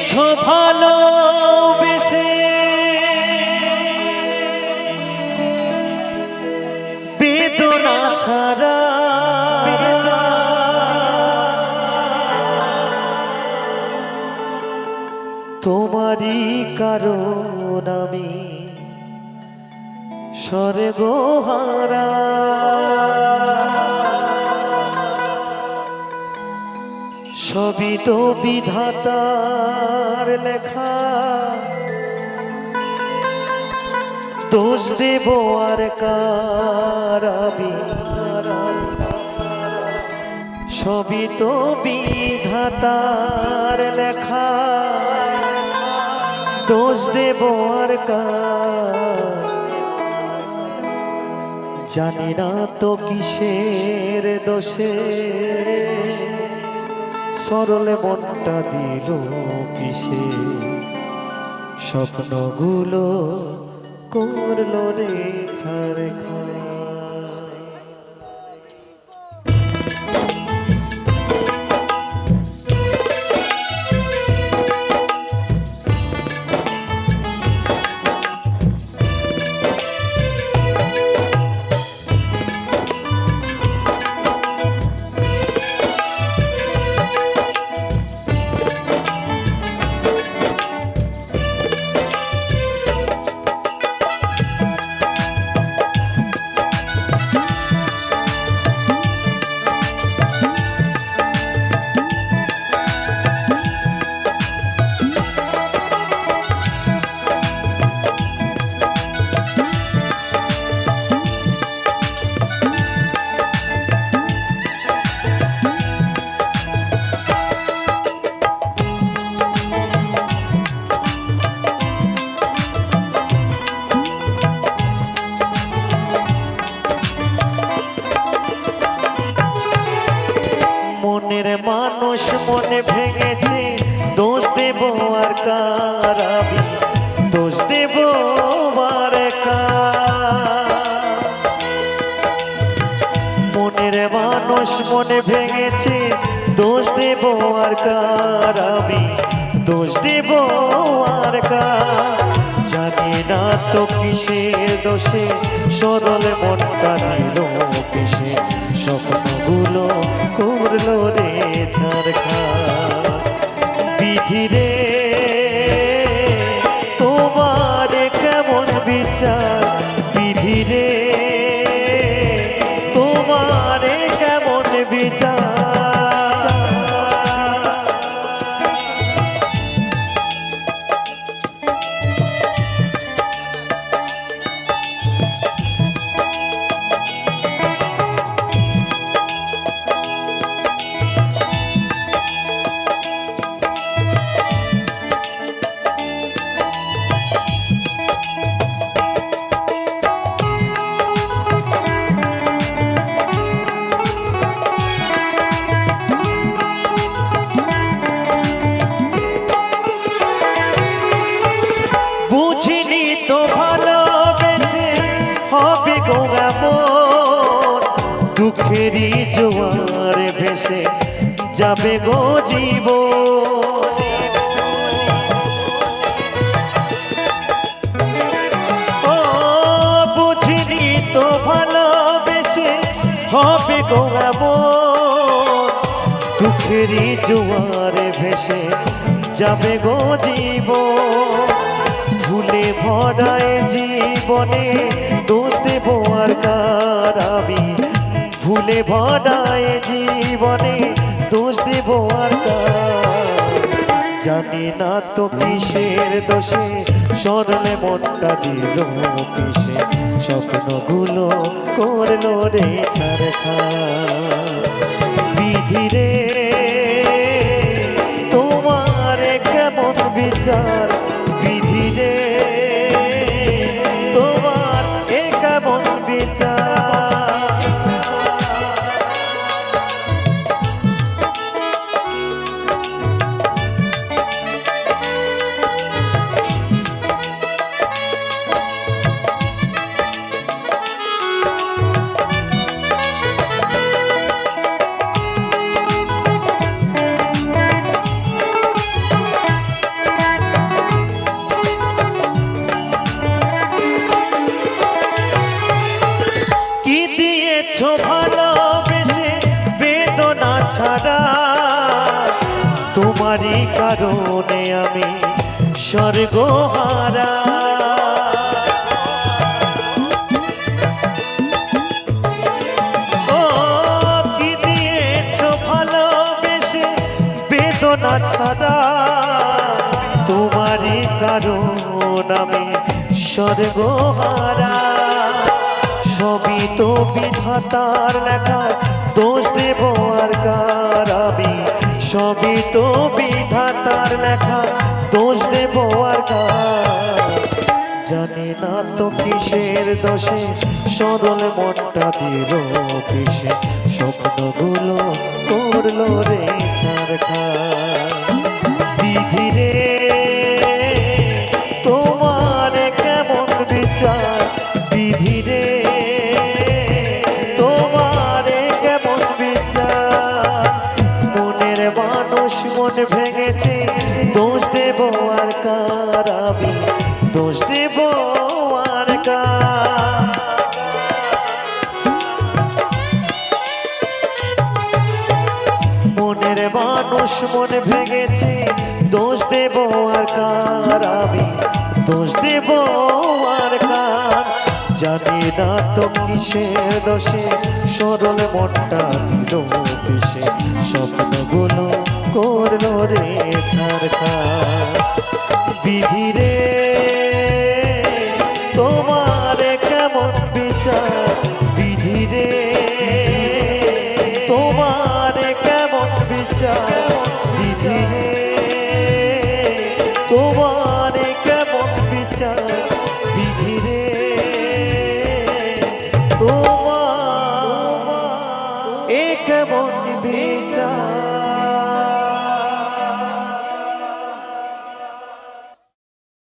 দিয়েছো ভালোবেসে বেদনা ছাড়া তোমারই কারণ আমি স্বর্গহারা সবই তো বিধাতার লেখা দোষ দেব আর কার আমি সবই তো বিধাতার লেখা দোষ দেব আর কার জানি না তো কিসের দোষে সরলে মনটা দিল কিসে স্বপ্নগুলো করলো রে ছাড় খায় মনের মানুষ মনে ভেঙেছে দোষ দেব আর কার আমি দোষ দেব আর কার মনের মানুষ মনে ভেঙেছে দোষ দেব আর কার আমি দোষ দেব আর কার জানি না তো কিসের দোষে সরল মনটা দিল কিসে স্বপ্নগুলো করলো রে ছাড়খা বিধি রে তোমার কেমন বিচার বিধি রে তোমার কেমন বিচার বুঝিনি তো ভালোবেসে হবে গোগামন দুঃখেরই জোয়ারে ভেসে যাবে গো জীবন ও বুঝিনি তো ভালোবেসে হবে গোগামন দুঃখেরই জোয়ারে ভেসে যাবে গো জীবন ভুলে ভরায় জীবনে দোষ দেব আর কার আমি ভুলে ভরায় জীবনে দোষ দেব আর কার জানি না তো কিসের দোষে সরলে মনটা দিল কিসে স্বপ্নগুলো করলো রে ছাড়খা বিধি রে তোমার কেমন বিচার বিধি রে তোমার কেমন বিচার তোমারই কারণে আমি স্বর্গহারা। ও কি দিয়েছো ভালোবেসে বেদনা ছাড়া, তোমারই কারণ আমি স্বর্গহারা। সবই তো বিধাতার লেখা, দোষ দেব আর কার আমি। সবই তো বিধাতার লেখা, দোষ দেব আর কার। জানি না তো কিসের দোষে সরল মনটা দিল পিসে, স্বপ্নগুলো করলো রে ছারখার। বিধি রে তোমার কেমন বিচার, বিধি রে তোমার কেমন বিচার। মনের মানুষ মন ভেঙেছে, দোষ দেব আর কার আমি, দোষ দেব আর কার। মনের মানুষ মন ভেঙেছে, দোষ দেব আর কার আমি, দোষ দেব আর কার। জানি না তো কিসের দোষে সরল মনটা দিল পিসে, স্বপ্নগুলো করলো রে ছারখার। বিধি রে তোমার কেমন বিচার, বিধি রে তোমার কেমন বিচার। বিধি রে তোমার কেমন বিচার, বিধি রে তোমার